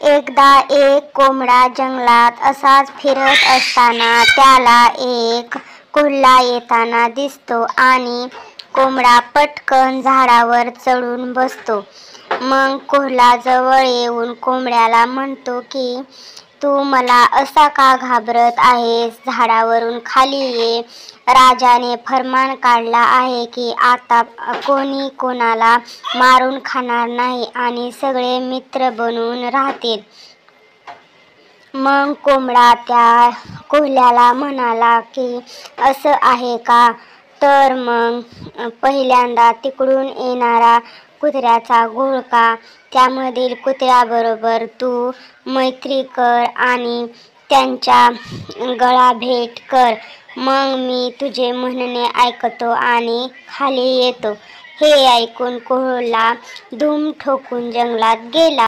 एकदा एक कोंबडा जंगलात असाच फिरत असताना त्याला एक कोल्हा येताना दिसतो आणि कोंबडा पटकन झाडावर चढून बसतो. मग कोल्हा जवळ येऊन कोंबड्याला म्हणतो की तू मला असा का घाबरत आहेस? झाडावरून खाली ये. राजाने फर्मान काढला आहे की आता कोणी कोणाला मारून खाणार नाही आणि सगळे मित्र बनून राहतील. मग कोंबडा त्या कोल्ह्याला म्हणाला की असं आहे का? तर मग पहिल्यांदा तिकडून येणारा कुत्र्याचा घोळका, त्यामधील कुत्र्याबरोबर तू मैत्री कर आणि त्यांच्या गळाभेट कर. मग मी तुझे म्हणणे ऐकतो आणि खाली येतो. हे ऐकून कोल्हा दुम ठोकून जंगलात गेला.